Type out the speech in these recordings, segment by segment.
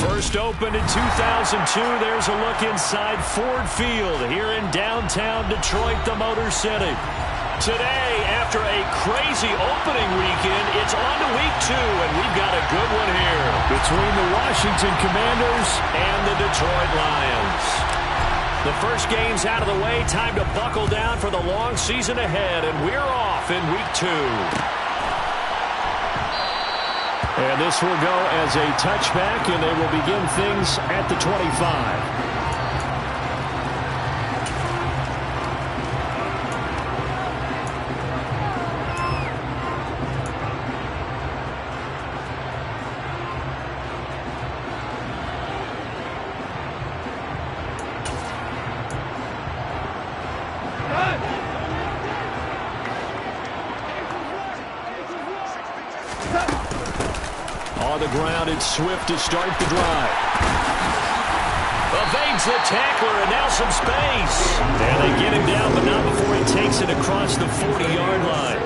First opened in 2002. There's a look inside Ford Field here in downtown Detroit, the Motor City. Today, after a crazy opening weekend, it's on to week 2, and we've got a good one here between the Washington Commanders and the Detroit Lions. The first game's out of the way. Time to buckle down for the long season ahead, and we're off in week 2. And this will go as a touchback, and they will begin things at the 25. On the ground, it's Swift to start the drive. Evades the tackler, and now some space. And they get him down, but not before he takes it across the 40-yard line.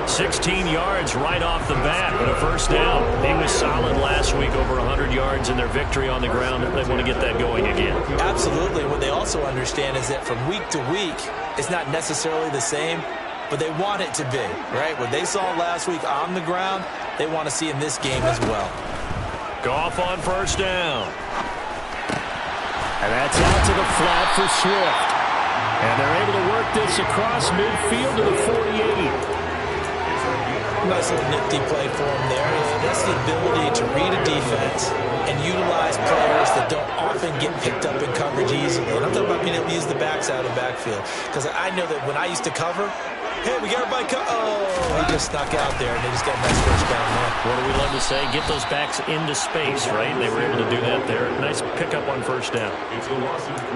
16 yards right off the bat, but a first down. He was solid last week, over 100 yards in their victory on the ground. They want to get that going again. Absolutely. What they also understand is that from week to week, it's not necessarily the same, but they want it to be, right? What they saw last week on the ground, they want to see in this game as well. Goff on first down. And that's out to the flat for Swift. And they're able to work this across midfield to the 48. Nice little nifty play for him there. That's the ability to read a defense and utilize players that don't often get picked up in coverage easily. And I'm talking about being able to use the backs out of the backfield. Because I know that when I used to cover, hey, we got everybody he just snuck out there, and they just got a nice first down there. What do we love to say? Get those backs into space, right? And they were able to do that there. Nice pickup on first down.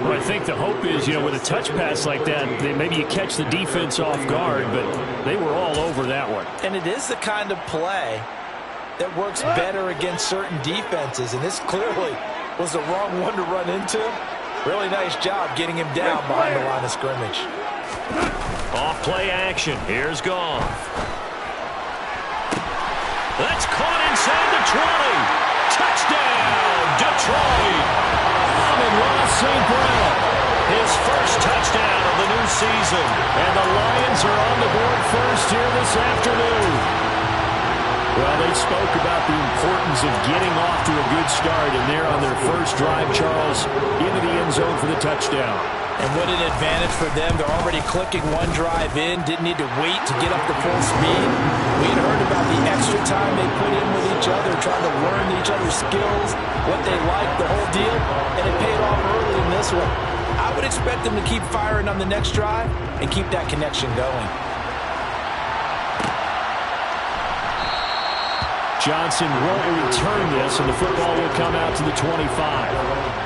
Well, I think the hope is, with a touch pass like that, maybe you catch the defense off guard, but they were all over that one. And it is the kind of play that works better against certain defenses, and this clearly was the wrong one to run into. Really nice job getting him down behind the line of scrimmage. Off play action. Here's Goff. That's caught inside the 20. Touchdown, Detroit. Amon-Ra St. Brown. His first touchdown of the new season. And the Lions are on the board first here this afternoon. Well, they spoke about the importance of getting off to a good start, and they're on their first drive, Charles, into the end zone for the touchdown. And what an advantage for them. They're already clicking one drive in, didn't need to wait to get up to full speed. We had heard about the extra time they put in with each other, trying to learn each other's skills, what they like, the whole deal, and it paid off early in this one. I would expect them to keep firing on the next drive and keep that connection going. Johnson won't return this, and the football will come out to the 25.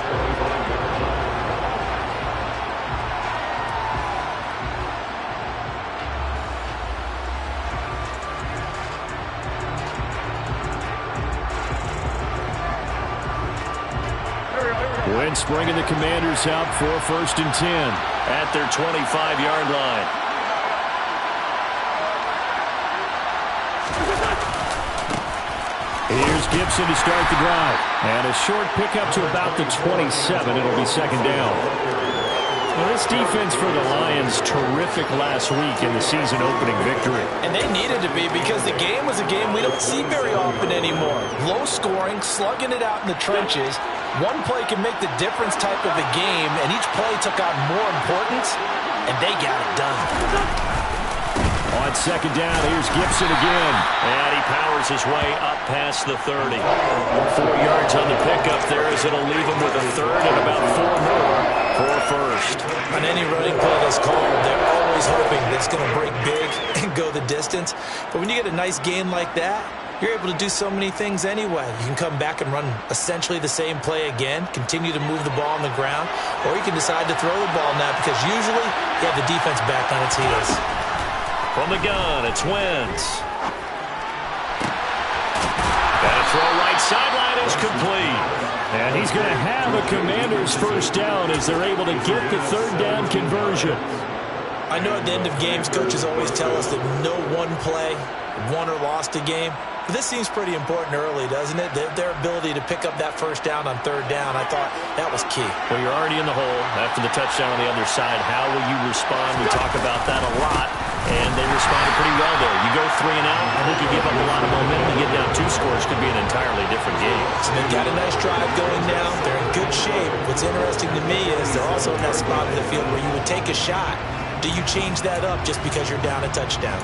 Wentz bringing the Commanders out for first and 10 at their 25-yard line. Here's Gibson to start the drive. And a short pickup to about the 27. It'll be second down. Well, this defense for the Lions, terrific last week in the season-opening victory. And they needed to be, because the game was a game we don't see very often anymore. Low scoring, slugging it out in the trenches. One play can make the difference type of a game, and each play took on more importance, and they got it done. On second down, here's Gibson again. And he powers his way up past the 30. 4 yards on the pickup there, as it'll leave him with a third and about 4 more for first. On any running play that's called, they're always hoping that it's going to break big and go the distance. But when you get a nice gain like that, you're able to do so many things anyway. You can come back and run essentially the same play again, continue to move the ball on the ground, or you can decide to throw the ball now, because usually you have the defense back on its heels. From the gun, it's Wentz. And a throw right sideline is complete. And he's going to have a Commander's first down as they're able to get the third down conversion. I know at the end of games, coaches always tell us that no one play won or lost a game. This seems pretty important early, doesn't it? Their ability to pick up that first down on third down, I thought that was key. Well, you're already in the hole after the touchdown on the other side. How will you respond? We talk about that a lot, and they responded pretty well there. You go 3 and out, I think you give up a lot of momentum. You get down 2 scores, could be an entirely different game. So they've got a nice drive going now. They're in good shape. What's interesting to me is they're also in that spot in the field where you would take a shot. Do you change that up just because you're down a touchdown?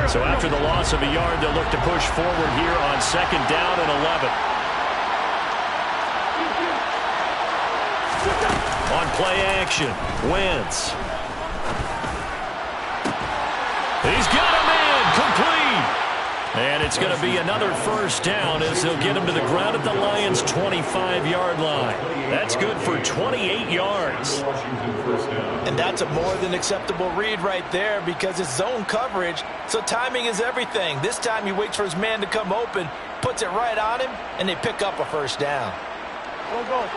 So after the loss of a yard, they'll look to push forward here on 2nd down and 11. On play action, Wentz. He's got a man, complete. And it's going to be another first down as they'll get him to the ground at the Lions' 25-yard line. That's good for 28 yards. And that's a more than acceptable read right there because it's zone coverage, so timing is everything. This time he waits for his man to come open, puts it right on him, and they pick up a first down. Go.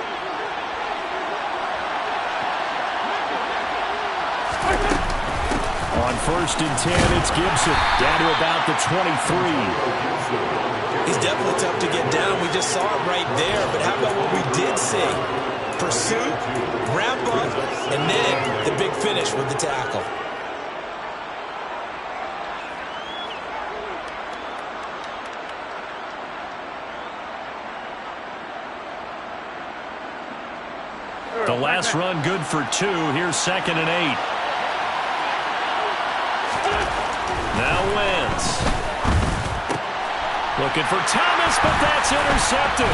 On 1st and 10, it's Gibson down to about the 23. He's definitely tough to get down. We just saw it right there. But how about what we did see? Pursuit, ramp up, and then the big finish with the tackle. The last run good for 2. Here's 2nd and 8. Now Wentz. Looking for Thomas, but that's intercepted.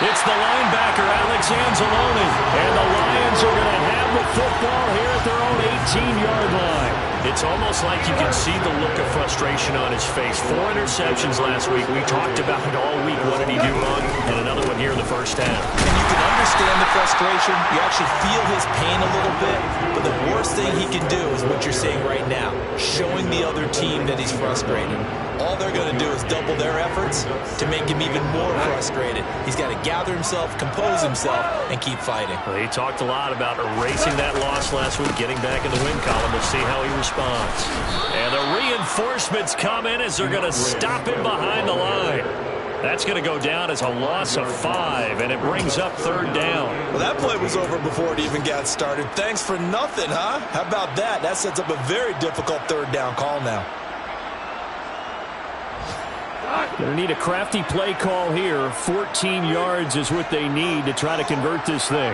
It's the linebacker, Alex Anzalone. And the Lions are going to have the football here at their own 18-yard line. It's almost like you can see the look of frustration on his face. 4 interceptions last week. We talked about it all week. What did he do wrong? And another one here in the first half. And you can understand the frustration. You actually feel his pain a little bit. But the worst thing he can do is what you're seeing right now, showing the other team that he's frustrated. All they're going to do is double their efforts to make him even more frustrated. He's got to gather himself, compose himself, and keep fighting. Well, he talked a lot about erasing that loss last week, getting back in the win column. We'll see how he responds. And the reinforcements come in as they're going to stop him behind the line. That's going to go down as a loss of 5, and it brings up 3rd down. Well, that play was over before it even got started. Thanks for nothing, huh? How about that? That sets up a very difficult 3rd down call now. Going to need a crafty play call here. 14 yards is what they need to try to convert this thing.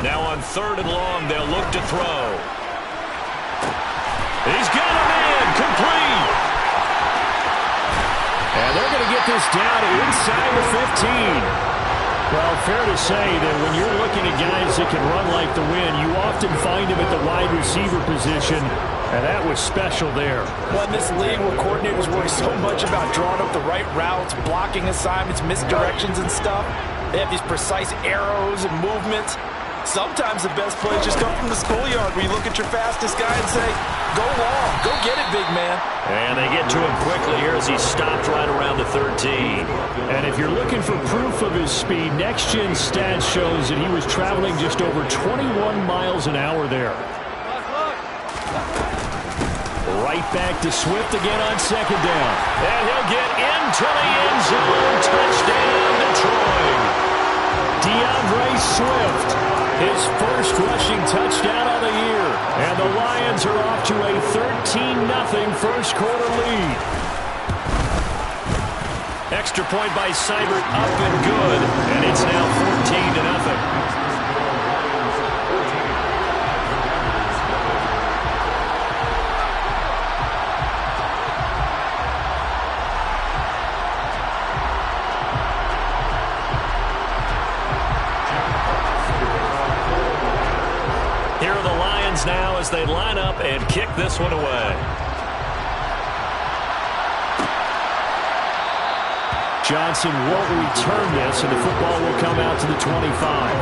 Now on 3rd and long, they'll look to throw. He's got a man, complete. And they're going to get this down inside the 15. Well, fair to say that when you're looking at guys that can run like the wind, you often find them at the wide receiver position, and that was special there. Well, in this league where coordinators worry so much about drawing up the right routes, blocking assignments, misdirections and stuff, they have these precise arrows and movements. Sometimes the best plays just come from the schoolyard where you look at your fastest guy and say, go long, go get it, big man. And they get to him quickly here as he stopped right around the 13. And if you're looking for proof of his speed, Next Gen Stats shows that he was traveling just over 21 miles an hour there. Right back to Swift again on 2nd down. And he'll get into the end zone. Touchdown, Detroit. DeAndre Swift, his first rushing touchdown of the year. And the Lions are off to a 13-0 first quarter lead. Extra point by Seibert, up and good. And it's now 14-0. Now as they line up and kick this one away. Johnson won't return this, and the football will come out to the 25.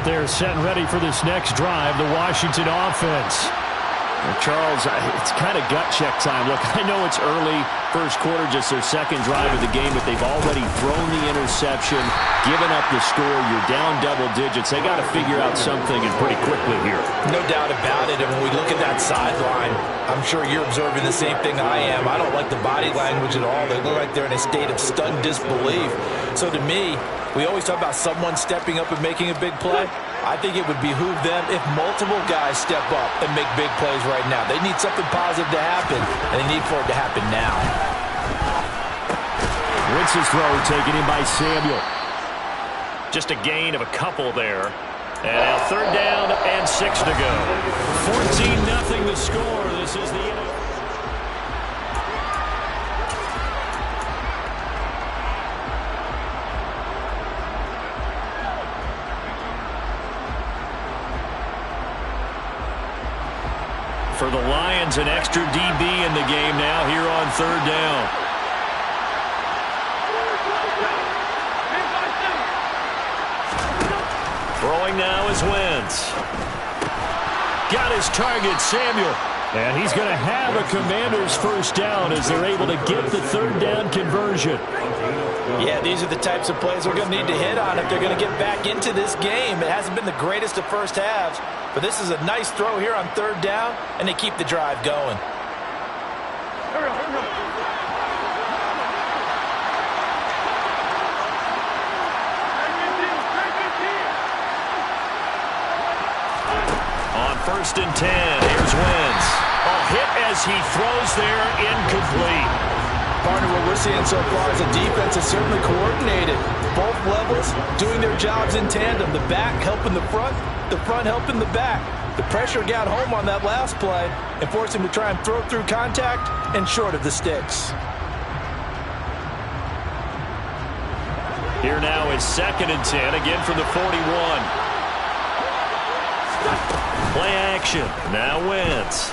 They're set and ready for this next drive, the Washington offense. Well, Charles, it's kind of gut check time. Look, I know it's early, first quarter, just their second drive of the game, but they've already thrown the interception, given up the score. You're down double digits. They got to figure out something, and pretty quickly here. No doubt about it. And when we look at that sideline, I'm sure you're observing the same thing I am. I don't like the body language at all. They look like they're in a state of stunned disbelief. So to me, we always talk about someone stepping up and making a big play. I think it would behoove them if multiple guys step up and make big plays right now. They need something positive to happen, and they need for it to happen now. Wentz's throw taken in by Samuel. Just a gain of a couple there. And now third down and 6 to go. 14-0 the score. This is the end. For the Lions, an extra DB in the game now here on third down. Throwing now is Wentz. Got his target, Samuel. And he's going to have a Commander's first down as they're able to get the third down conversion. Yeah, these are the types of plays we're going to need to hit on if they're going to get back into this game. It hasn't been the greatest of first halves, but this is a nice throw here on third down, and they keep the drive going. On 1st and 10, here's Wentz. A hit as he throws there, incomplete. Partner, what we're seeing so far is the defense is certainly coordinated. Both levels doing their jobs in tandem. The back helping the front helping the back. The pressure got home on that last play and forced him to try and throw through contact and short of the sticks. Here now is 2nd and 10, again from the 41. Play action. Now Wentz.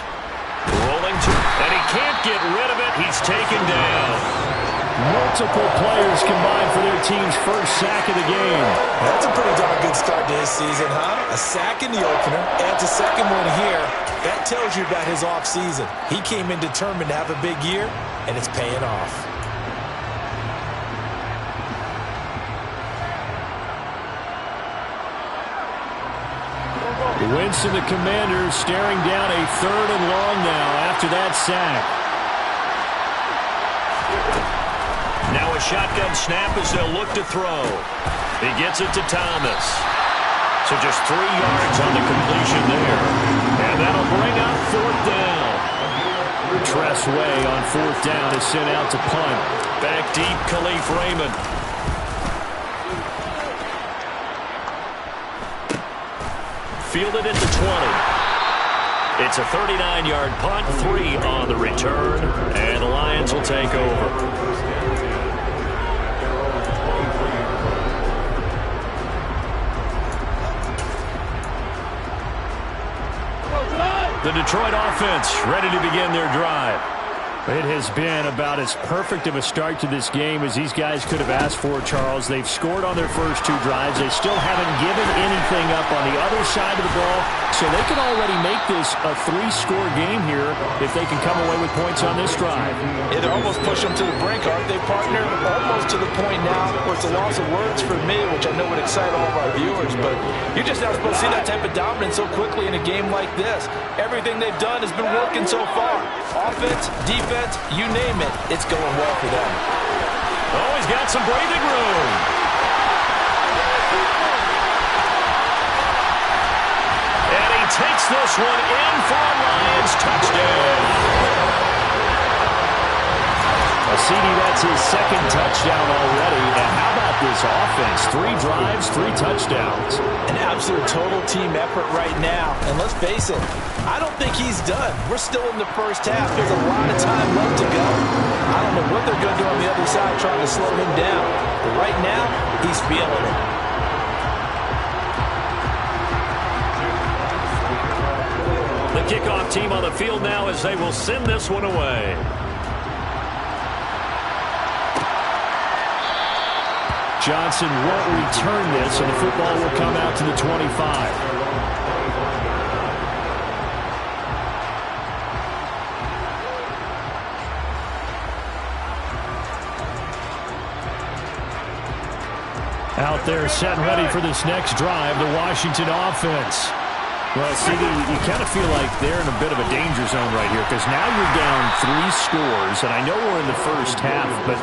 Rolling to, and he can't get rid of it. He's taken down. Multiple players combined for their team's first sack of the game. That's a pretty darn good start to his season, huh? A sack in the opener, adds a second one here. That tells you about his offseason. He came in determined to have a big year, and it's paying off. Wentz and the Commanders staring down a 3rd and long now after that sack. Now a shotgun snap as they'll look to throw. He gets it to Thomas. So just 3 yards on the completion there. And that'll bring up 4th down. Tressway on 4th down is sent out to punt. Back deep, Khalif Raymond. Fielded at the 20. It's a 39-yard punt, 3 on the return, and the Lions will take over. The Detroit offense ready to begin their drive. It has been about as perfect of a start to this game as these guys could have asked for, Charles. They've scored on their first 2 drives. They still haven't given anything up on the other side of the ball, so they can already make this a 3-score game here if they can come away with points on this drive. Yeah, they're almost pushing them to the brink, aren't they, partner? Almost to the point now where it's a loss of words for me, which I know would excite all of our viewers, but you're just not supposed to see that type of dominance so quickly in a game like this. Everything they've done has been working so far. Offense, defense, you name it, it's going well for them. Oh, he's got some breathing room. And he takes this one in for a Lions touchdown. CD, that's his 2nd touchdown already. And how about this offense? 3 drives, 3 touchdowns. An absolute total team effort right now. And let's face it, I don't think he's done. We're still in the first half. There's a lot of time left to go. I don't know what they're going to do on the other side trying to slow him down. But right now, he's feeling it. The kickoff team on the field now as they will send this one away. Johnson won't return this, and the football will come out to the 25. Out there set and ready for this next drive, the Washington offense. Well, CD, you kind of feel like they're in a bit of a danger zone right here because now you're down 3 scores, and I know we're in the first half, but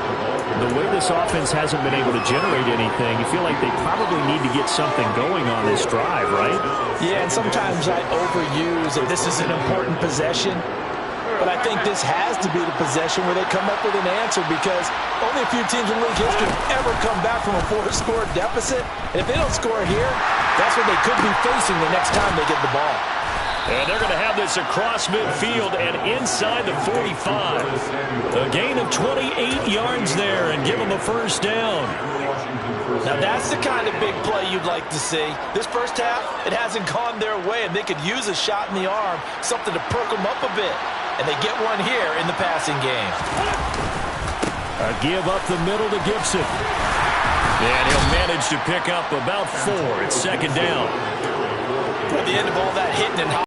the way this offense hasn't been able to generate anything, you feel like they probably need to get something going on this drive, right? Yeah, and sometimes I overuse that this is an important possession. But I think this has to be the possession where they come up with an answer because only a few teams in league history have ever come back from a 4-score deficit. And if they don't score here, that's what they could be facing the next time they get the ball. And they're going to have this across midfield and inside the 45. A gain of 28 yards there and give them a first down. Now that's the kind of big play you'd like to see. This first half, it hasn't gone their way, and they could use a shot in the arm, something to perk them up a bit. And they get one here in the passing game. A give up the middle to Gibson. And he'll manage to pick up about 4. It's second down. At the end of all that hitting and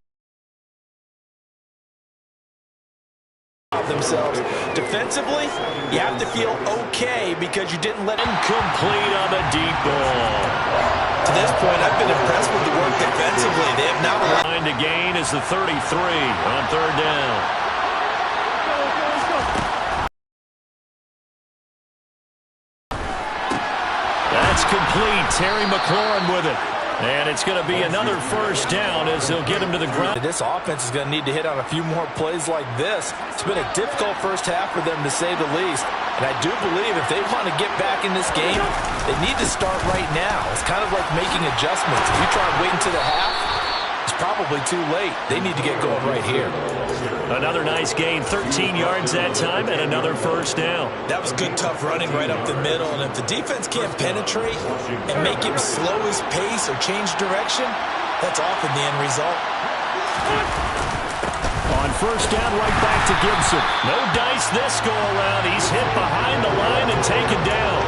themselves defensively, you have to feel okay because you didn't let incomplete on the deep ball. To this point, I've been impressed with the work defensively. They have now line to gain is the 33 on third down. That's complete. Terry McLaurin with it. And it's going to be another first down as they'll get him to the ground. This offense is going to need to hit on a few more plays like this. It's been a difficult first half for them, to say the least. And I do believe if they want to get back in this game, they need to start right now. It's kind of like making adjustments. If you try waiting to the half, it's probably too late. They need to get going right here. Another nice gain, 13 yards that time, and another first down. That was good, tough running right up the middle. And if the defense can't penetrate and make him slow his pace or change direction, that's often the end result. On first down, right back to Gibson. No dice this go around. He's hit behind the line and taken down.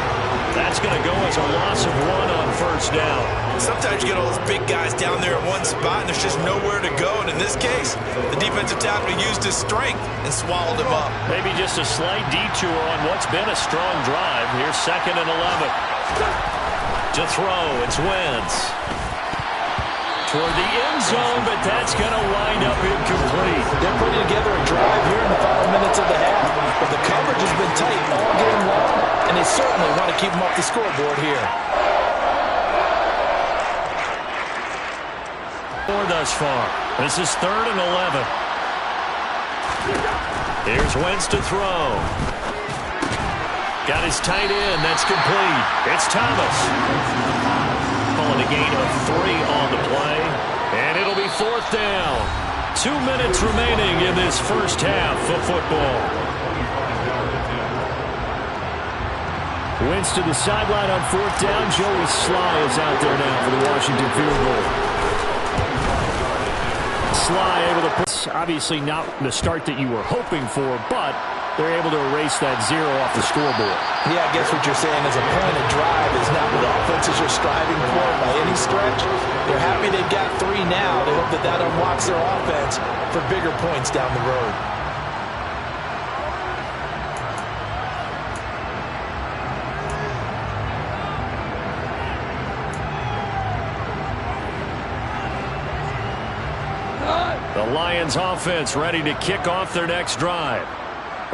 That's going to go as a loss of 1 on first down. Sometimes you get all those big guys down there in one spot, and there's just nowhere to go. And in this case, the defensive tackle used his strength and swallowed him up. Maybe just a slight detour on what's been a strong drive. Here's 2nd and 11. To throw, it's Wentz. Toward the end zone, but that's going to wind up incomplete. They're putting together a drive here in the final minutes of the half. But the coverage has been tight all game long, and they certainly want to keep them off the scoreboard here. Thus far. This is 3rd and 11. Here's Wentz to throw. Got his tight end. That's complete. It's Thomas. Calling a gain of 3 on the play. And it'll be 4th down. 2 minutes remaining in this first half of football. Wentz to the sideline on 4th down. Joey Sly is out there now for the Washington field goal. Sly able to put, obviously not the start that you were hoping for, but they're able to erase that 0 off the scoreboard. Yeah, I guess what you're saying is a point of drive is not what offenses are striving for by any stretch. They're happy they've got 3 now. They hope that that unlocks their offense for bigger points down the road. The Lions offense ready to kick off their next drive.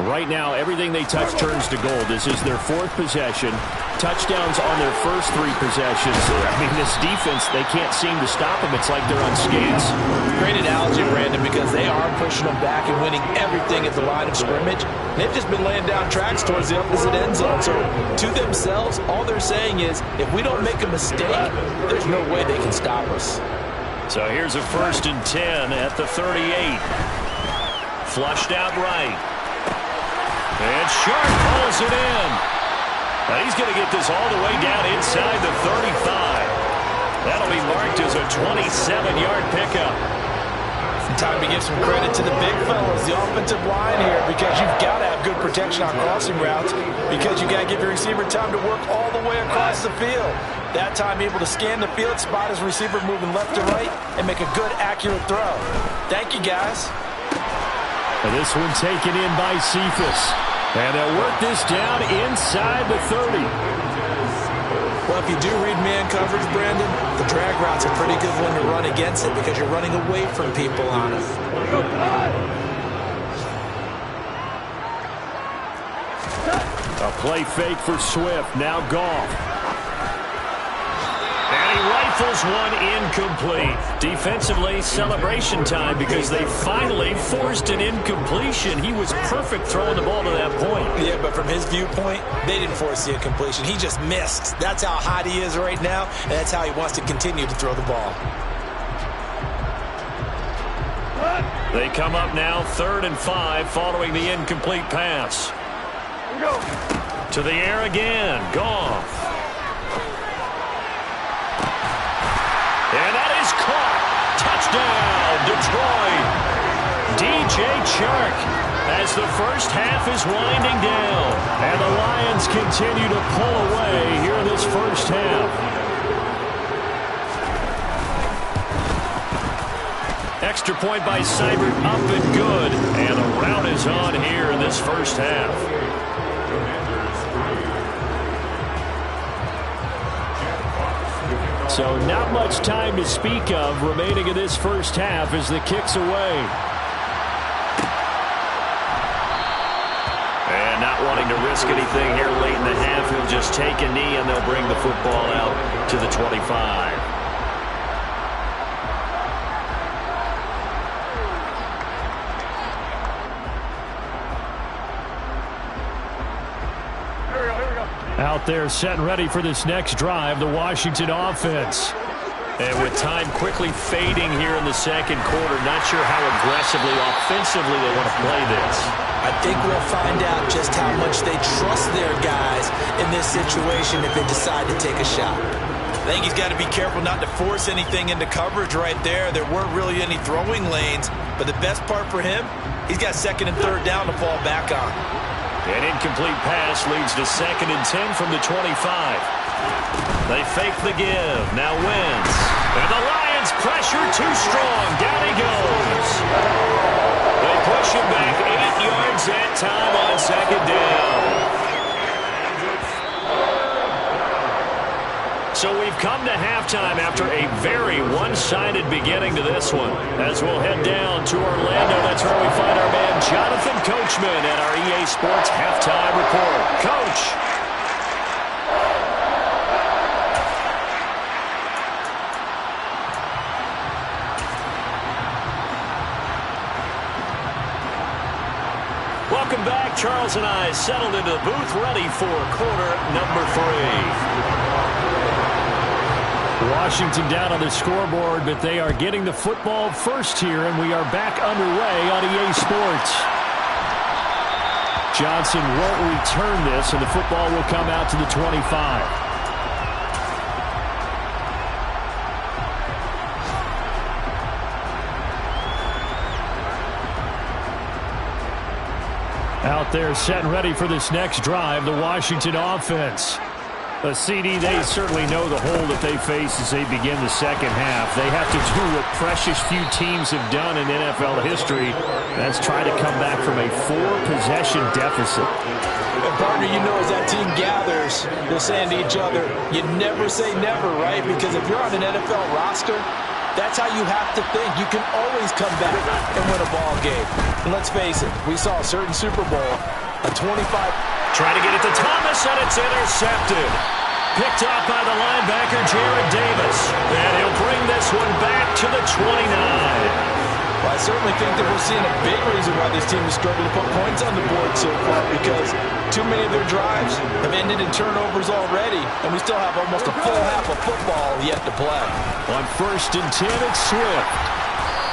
Right now, everything they touch turns to gold. This is their 4th possession. Touchdowns on their first 3 possessions. I mean, this defense, they can't seem to stop them. It's like they're on skates. Great analogy, Brandon, because they are pushing them back and winning everything at the line of scrimmage. They've just been laying down tracks towards the opposite end zone. So, to themselves, all they're saying is, if we don't make a mistake, there's no way they can stop us. So here's a 1st and 10 at the 38. Flushed out right. And Sharp pulls it in. Now he's going to get this all the way down inside the 35. That'll be marked as a 27-yard pickup. And time to give some credit to the big fellas, the offensive line here, because you've got to have good protection on crossing routes, because you got to give your receiver time to work all the way across the field. That time able to scan the field, spot his receiver moving left to right, and make a good, accurate throw. Thank you, guys. And this one taken in by Cephas. And they'll work this down inside the 30. Well, if you do read man coverage, Brandon, the drag route's a pretty good one to run against it because you're running away from people on it. A play fake for Swift. Now Goff. And he rifles one incomplete. Defensively, celebration time because they finally forced an incompletion. He was perfect throwing the ball to that point. Yeah, but from his viewpoint, they didn't force the incompletion. He just missed. That's how hot he is right now, and that's how he wants to continue to throw the ball. They come up now 3rd and 5 following the incomplete pass. To the air again. Goff. And that is caught. Touchdown, Detroit. DJ Chark as the first half is winding down. And the Lions continue to pull away here in this first half. Extra point by Seibert, up and good. And the rout is on here in this first half. So not much time to speak of remaining in this first half as the kick's away. And not wanting to risk anything here late in the half, he'll just take a knee and they'll bring the football out to the 25. Out there set and ready for this next drive, the Washington offense. And with time quickly fading here in the second quarter, not sure how aggressively, offensively they want to play this. I think we'll find out just how much they trust their guys in this situation if they decide to take a shot. I think he's got to be careful not to force anything into coverage right there. There weren't really any throwing lanes, but the best part for him, he's got 2nd and 3rd down to fall back on. An incomplete pass leads to 2nd and 10 from the 25. They fake the give. Now Wentz. And the Lions pressure too strong. Down he goes. They push him back 8 yards that time on 2nd down. So we've come to halftime after a very one-sided beginning to this one. As we'll head down to Orlando, that's where we find our man Jonathan Coachman at our EA Sports Halftime Report. Coach. Welcome back. Charles and I settled into the booth, ready for quarter number 3. Washington down on the scoreboard, but they are getting the football first here, and we are back underway on EA Sports. Johnson won't return this, and the football will come out to the 25. Out there set and ready for this next drive, the Washington offense. A CD, they certainly know the hole that they face as they begin the second half. They have to do what precious few teams have done in NFL history. That's try to come back from a 4-possession deficit. And partner, you know, as that team gathers, they're saying to each other, you never say never, right? Because if you're on an NFL roster, that's how you have to think. You can always come back and win a ball game. And let's face it, we saw a certain Super Bowl, a 25. Trying to get it to Thomas, and it's intercepted. Picked off by the linebacker, Jared Davis. And he'll bring this one back to the 29. Well, I certainly think that we're seeing a big reason why this team has struggled to put points on the board so far, because too many of their drives have ended in turnovers already, and we still have almost a full half of football yet to play. On 1st and 10, it's Swift.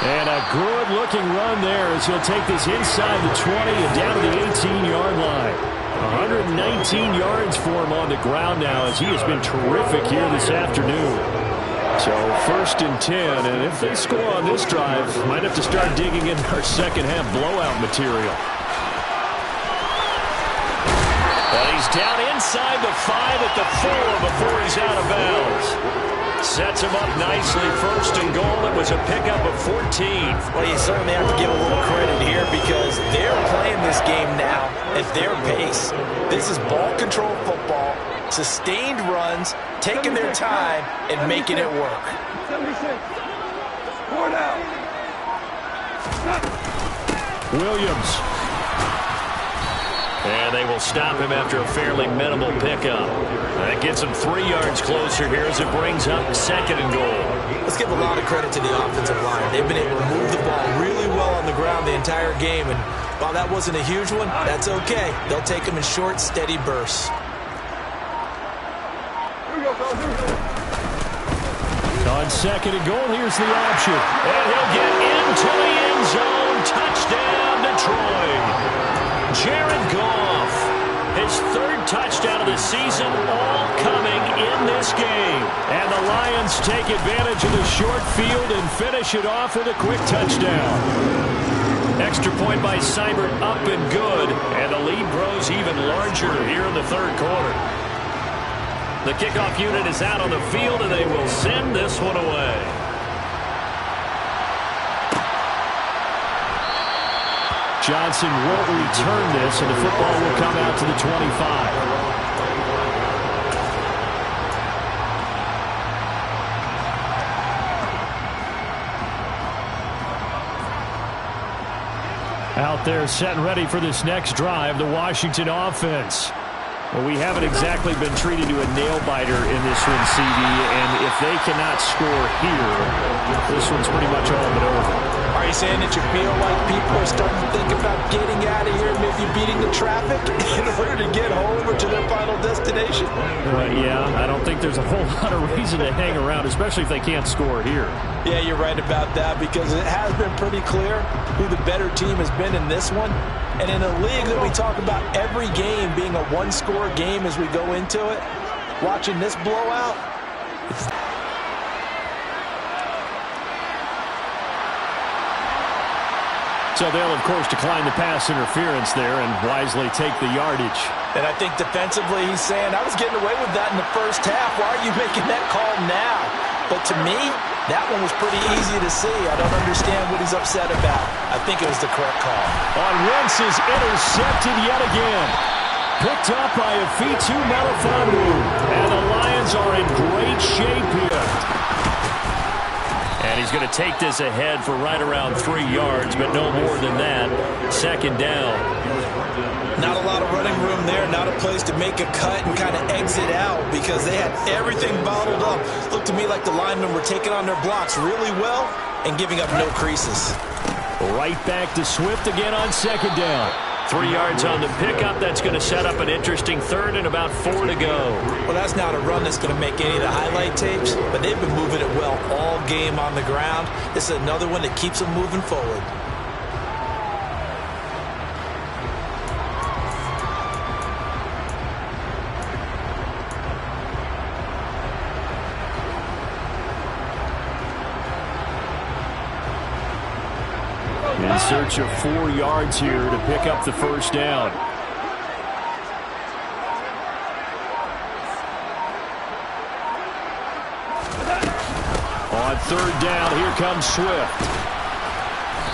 And a good-looking run there as he'll take this inside the 20 and down to the 18-yard line. 119 yards for him on the ground now as he has been terrific here this afternoon. So 1st and 10, and if they score on this drive, might have to start digging into our second half blowout material. But he's down inside the 5 at the 4 before he's out of bounds. Sets him up nicely. 1st and goal. It was a pickup of 14. Well, you certainly have to give a little credit here because they're playing this game now at their pace. This is ball control football, sustained runs, taking their time, and making it work. 76. 4 down. Williams. And they will stop him after a fairly minimal pickup. That gets him 3 yards closer here as it brings up 2nd and goal. Let's give a lot of credit to the offensive line. They've been able to move the ball really well on the ground the entire game. And while that wasn't a huge one, that's okay. They'll take them in short, steady bursts. On 2nd and goal, here's the option. And he'll get into the end zone. Touchdown, Detroit. Jared Goff, his 3rd touchdown of the season, all coming in this game. And the Lions take advantage of the short field and finish it off with a quick touchdown. Extra point by Seibert, up and good. And the lead grows even larger here in the 3rd quarter. The kickoff unit is out on the field, and they will send this one away. Johnson won't return this, and the football will come out to the 25. Out there set and ready for this next drive, the Washington offense. Well, we haven't exactly been treated to a nail-biter in this one, CD, and if they cannot score here, this one's pretty much all but over. Are you saying that you feel like people are starting to think about getting out of here, maybe beating the traffic in order to get home or to their final destination? Yeah, I don't think there's a whole lot of reason to hang around, especially if they can't score here. Yeah, you're right about that because it has been pretty clear who the better team has been in this one. And in a league that we talk about every game being a one-score game as we go into it, watching this blowout, so they'll, of course, decline the pass interference there and wisely take the yardage. And I think defensively he's saying, I was getting away with that in the first half. Why are you making that call now? But to me, that one was pretty easy to see. I don't understand what he's upset about. I think it was the correct call. On Wentz is intercepted yet again. Picked up by a Fitu Melifonwu. And the Lions are in great shape here. And he's going to take this ahead for right around 3 yards, but no more than that. 2nd down. Not a lot of running room there, not a place to make a cut and kind of exit out because they had everything bottled up. Looked to me like the linemen were taking on their blocks really well and giving up no creases. Right back to Swift again on 2nd down. 3 yards on the pickup. That's going to set up an interesting 3rd and about 4 to go. Well, that's not a run that's going to make any of the highlight tapes, but they've been moving it well all game on the ground. This is another one that keeps them moving forward. In search of 4 yards here to pick up the 1st down. On 3rd down, here comes Swift.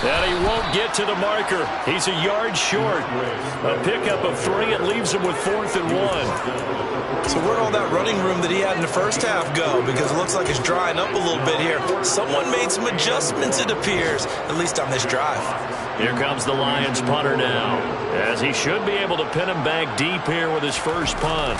And he won't get to the marker. He's a yard short. A pickup of 3. It leaves him with 4th and 1. So where'd all that running room that he had in the first half go? Because it looks like it's drying up a little bit here. Someone made some adjustments, it appears, at least on this drive. Here comes the Lions punter now, as he should be able to pin him back deep here with his first punt.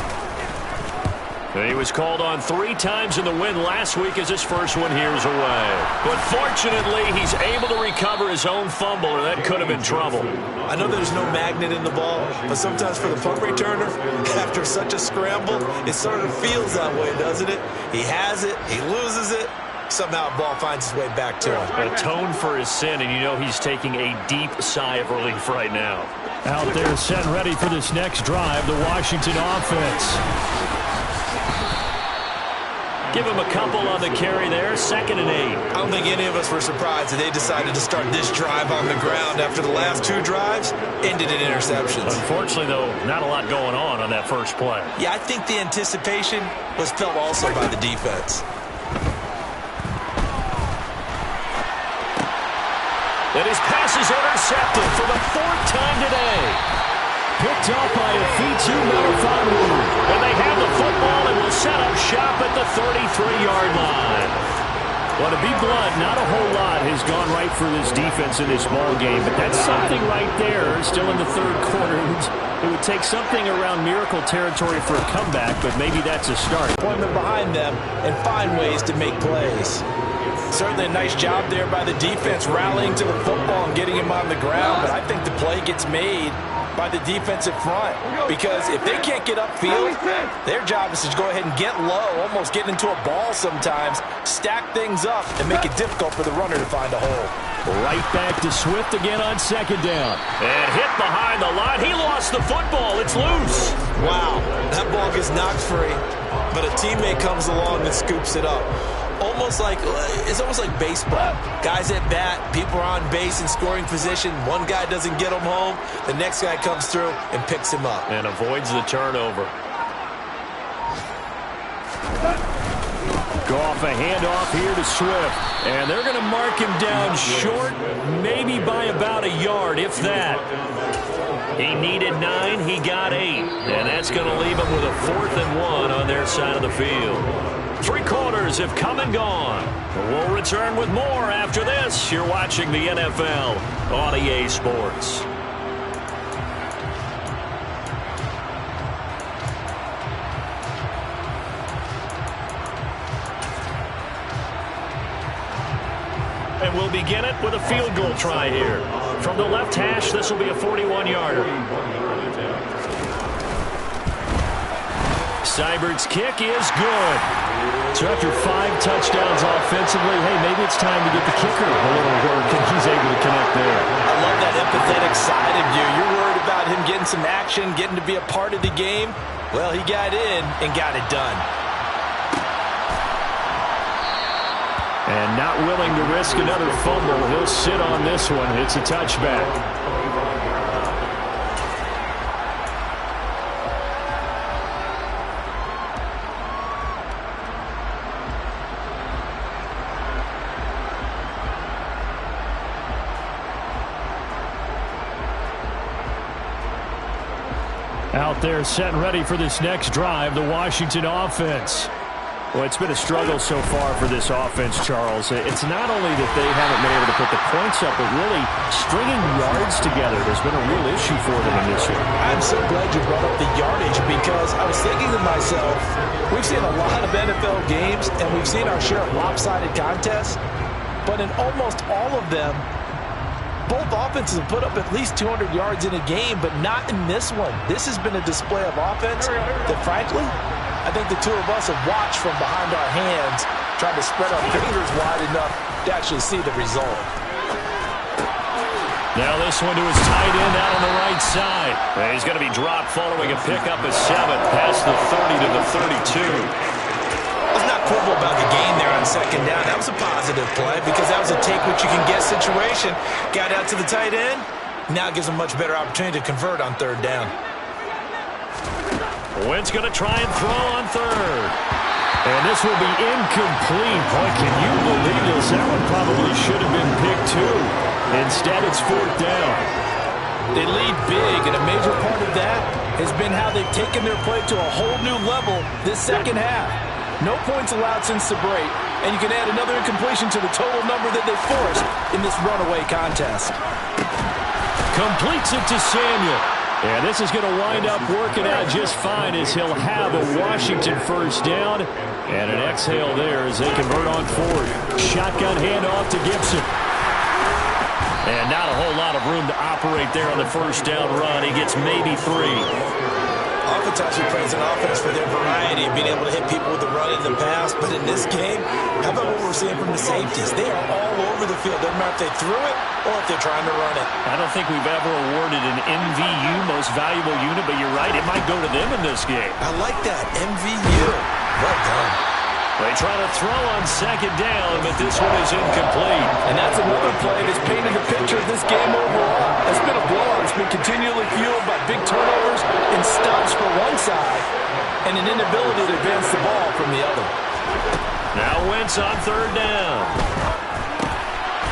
He was called on 3 times in the win last week as his first one here's away. But fortunately, he's able to recover his own fumble, or that could have been trouble. I know there's no magnet in the ball, but sometimes for the punt returner, after such a scramble, it sort of feels that way, doesn't it? He has it, he loses it, somehow the ball finds its way back to him. Atone for his sin, and you know he's taking a deep sigh of relief right now. Out there set and ready for this next drive, the Washington offense. Give him a couple on the carry there, 2nd and 8. I don't think any of us were surprised that they decided to start this drive on the ground after the last 2 drives ended in interceptions. Unfortunately, though, not a lot going on that first play. Yeah, I think the anticipation was felt also by the defense. And his pass is intercepted for the 4th time today. Picked up by a Rmnfl. And they have the football and will set up shop at the 33-yard line. Well, to be blunt, not a whole lot has gone right for this defense in this ball game, but that's something right there. Still in the 3rd quarter. It would take something around miracle territory for a comeback, but maybe that's a start. Point them behind them and find ways to make plays. Certainly a nice job there by the defense rallying to the football and getting him on the ground, but I think the play gets made by the defensive front, because if they can't get upfield, their job is to go ahead and get low, almost get into a ball sometimes, stack things up, and make it difficult for the runner to find a hole. Right back to Swift again on 2nd down. And hit behind the line. He lost the football. It's loose. Wow, that ball gets knocked free, but a teammate comes along and scoops it up. It's almost like baseball. Guys at bat, people are on base in scoring position. One guy doesn't get him home. The next guy comes through and picks him up. And avoids the turnover. Goff a handoff here to Swift. And they're going to mark him down short, maybe by about a yard, if that. He needed 9, he got 8. And that's going to leave him with a 4th and 1 on their side of the field. 3 quarters have come and gone. We'll return with more after this. You're watching the NFL on EA Sports. And we'll begin it with a field goal try here. From the left hash, this will be a 41-yarder. Seibert's kick is good. So after 5 touchdowns offensively, hey, maybe it's time to get the kicker a little work, and he's able to connect there. I love that empathetic side of you. You're worried about him getting some action, getting to be a part of the game. Well, he got in and got it done. And not willing to risk another fumble, he'll sit on this one. It's a touchback. Out there set and ready for this next drive, the Washington offense. Well, it's been a struggle so far for this offense, Charles. It's not only that they haven't been able to put the points up, but really stringing yards together has been a real issue for them in this one. I'm so glad you brought up the yardage, because I was thinking to myself, we've seen a lot of NFL games, and we've seen our share of lopsided contests, but in almost all of them, both offenses have put up at least 200 yards in a game, but not in this one. This has been a display of offense that, frankly, I think the two of us have watched from behind our hands, trying to spread our fingers wide enough to actually see the result. Now this one to his tight end out on the right side. And he's going to be dropped following a pickup of 7 past the 30 to the 32. Let's not quibble about the gain there on 2nd down. That was a positive play, because that was a take-what-you-can-get situation. Got out to the tight end. Now gives him a much better opportunity to convert on 3rd down. Wentz going to try and throw on 3rd. And this will be incomplete. Boy, can you believe this? That one probably should have been picked too. Instead, it's 4th down. They lead big, and a major part of that has been how they've taken their play to a whole new level this 2nd half. No points allowed since the break, and you can add another incompletion to the total number that they forced in this runaway contest. Completes it to Samuel. And this is going to wind up working out just fine, as he'll have a Washington 1st down. And an exhale there as they convert on 4th. Shotgun handoff to Gibson. And not a whole lot of room to operate there on the 1st down run. He gets maybe 3. Oftentimes we praise an offense for their variety of being able to hit people with the run in the pass, but in this game, how about what we're seeing from the safeties? They are all over the field. Doesn't matter if they threw it or if they're trying to run it. I don't think we've ever awarded an MVU, most valuable unit, but you're right, it might go to them in this game. I like that, MVU. Well done. They try to throw on second down, but this one is incomplete. And that's another play that's painted the picture of this game overall. It's been a blowout. It's been continually fueled by big turnovers and stops for one side and an inability to advance the ball from the other. Now Wentz on third down.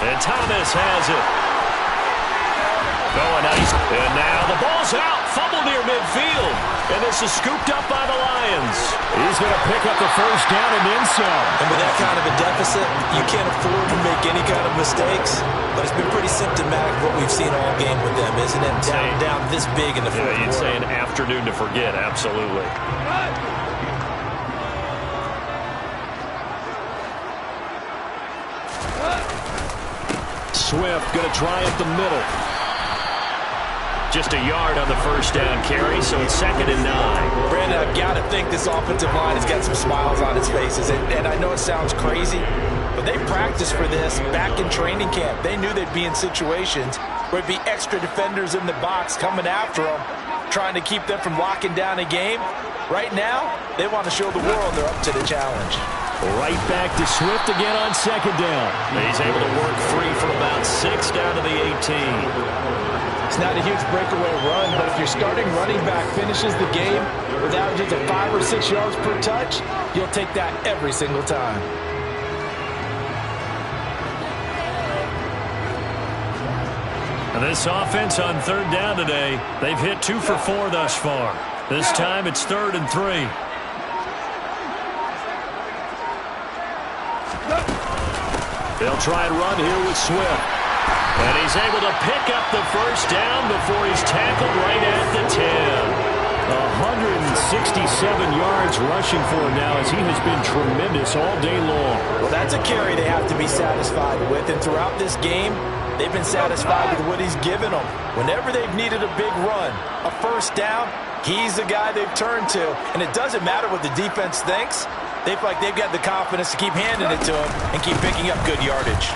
And Thomas has it. Going nice. And now the ball's out. Fumble near midfield. And this is scooped up by the Lions. He's going to pick up the first down and then some. And with that kind of a deficit, you can't afford to make any kind of mistakes. But it's been pretty symptomatic of what we've seen all game with them, isn't it? Down this big in the fourth quarter. You'd say an afternoon to forget. Absolutely. Swift going to try at the middle. Just a yard on the first down carry, so it's 2nd and 9. Brandon, I've got to think this offensive line has got some smiles on its faces. And I know it sounds crazy, but they practiced for this back in training camp. They knew they'd be in situations where there'd be extra defenders in the box coming after them, trying to keep them from locking down a game. Right now, they want to show the world they're up to the challenge. Right back to Swift again on second down. He's able to work free for about 6 down to the 18. It's not a huge breakaway run, but if your starting running back finishes the game without just a 5 or 6 yards per touch, you'll take that every single time. And this offense on third down today, they've hit 2 for 4 thus far. This time it's 3rd and 3. They'll try and run here with Swift. And he's able to pick up the first down before he's tackled right at the 10. 167 yards rushing for him now as he has been tremendous all day long. Well, that's a carry they have to be satisfied with. And throughout this game, they've been satisfied with what he's given them. Whenever they've needed a big run, a first down, he's the guy they've turned to. And it doesn't matter what the defense thinks. They feel like they've got the confidence to keep handing it to him and keep picking up good yardage.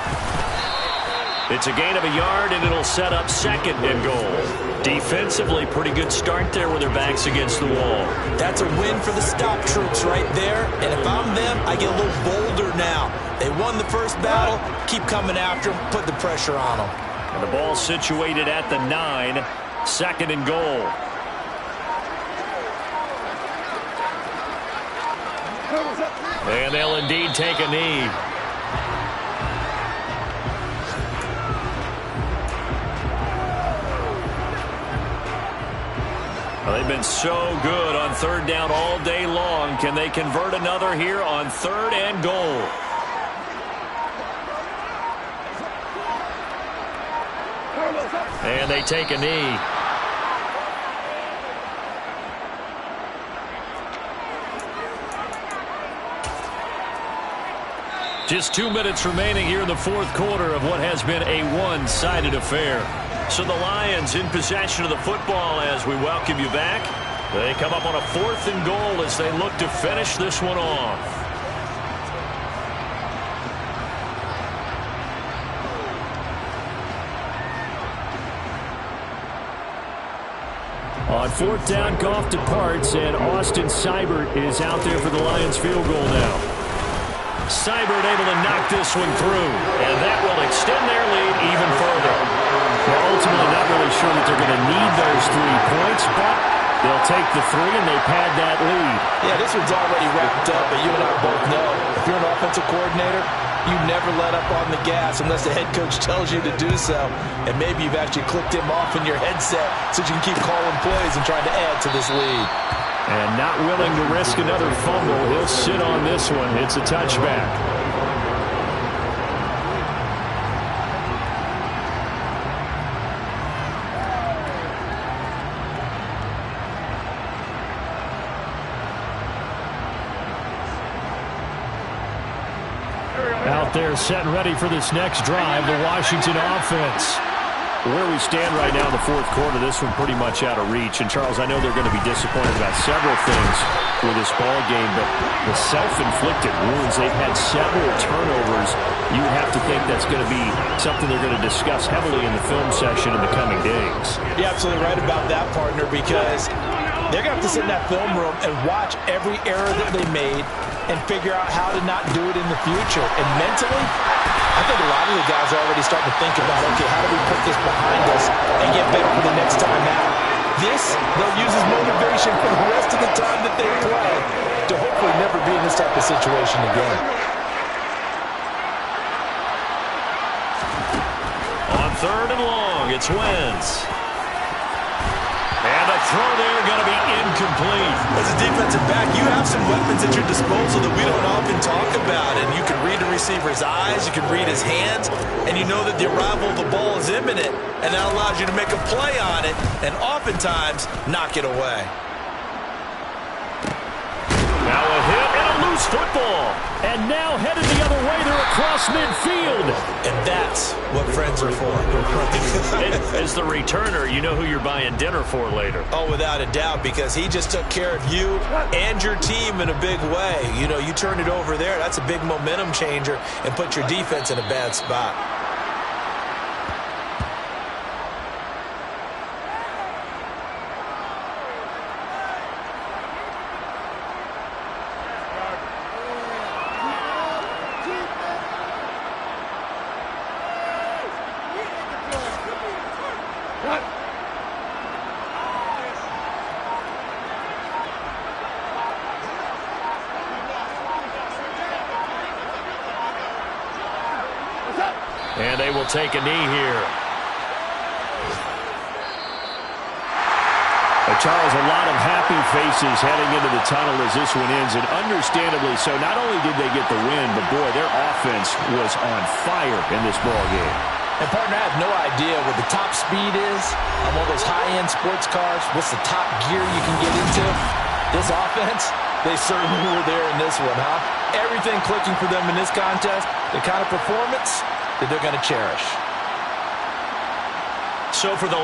It's a gain of a yard, and it'll set up 2nd and goal. Defensively, pretty good start there with their backs against the wall. That's a win for the stop troops right there. And if I'm them, I get a little bolder now. They won the first battle. Keep coming after them. Put the pressure on them. And the ball situated at the 9. 2nd and goal. And they'll indeed take a knee. They've been so good on third down all day long. Can they convert another here on 3rd and goal? And they take a knee. Just 2 minutes remaining here in the fourth quarter of what has been a one-sided affair. So the Lions in possession of the football as we welcome you back. They come up on a 4th and goal as they look to finish this one off. On 4th down, Goff departs, and Austin Seibert is out there for the Lions field goal now. Seibert able to knock this one through, and that will extend their lead even further. Well, ultimately not really sure that they're going to need those 3 points, but they'll take the 3 and they pad that lead. Yeah, this one's already wrapped up, but you and I both know if you're an offensive coordinator, you never let up on the gas unless the head coach tells you to do so. And maybe you've actually clicked him off in your headset so you can keep calling plays and trying to add to this lead. And not willing to risk another fumble. He'll sit on this one. It's a touchback. Out there set and ready for this next drive, the Washington offense. Where we stand right now in the fourth quarter, this one pretty much out of reach. And, Charles, I know they're going to be disappointed about several things with this ball game, but the self-inflicted wounds, they've had several turnovers. You have to think that's going to be something they're going to discuss heavily in the film session in the coming days. You're absolutely right about that, partner, because They're going to have to sit in that film room and watch every error that they made and figure out how to not do it in the future. And mentally, I think a lot of the guys are already starting to think about, okay, how do we put this behind us and get better for the next time out? This, they'll use as motivation for the rest of the time that they play to hopefully never be in this type of situation again. On 3rd and long, it's Wentz. And the throw there going to be incomplete. As a defensive back, you have some weapons at your disposal that we don't often talk about. And you can read the receiver's eyes, you can read his hands, and you know that the arrival of the ball is imminent. And that allows you to make a play on it and oftentimes knock it away. Now a hit and a loose football. And now headed the other way. They're across midfield. And that's what friends are for. As the returner, you know who you're buying dinner for later. Oh, without a doubt, because he just took care of you and your team in a big way. You know, you turn it over there, that's a big momentum changer and put your defense in a bad spot. And they will take a knee here. Charles, a lot of happy faces heading into the tunnel as this one ends, and understandably so. Not only did they get the win, but boy, their offense was on fire in this ball game. And partner, I have no idea what the top speed is on one of those high-end sports cars. What's the top gear you can get into? This offense, they certainly were there in this one, huh? Everything clicking for them in this contest, the kind of performance that they're going to cherish. So for the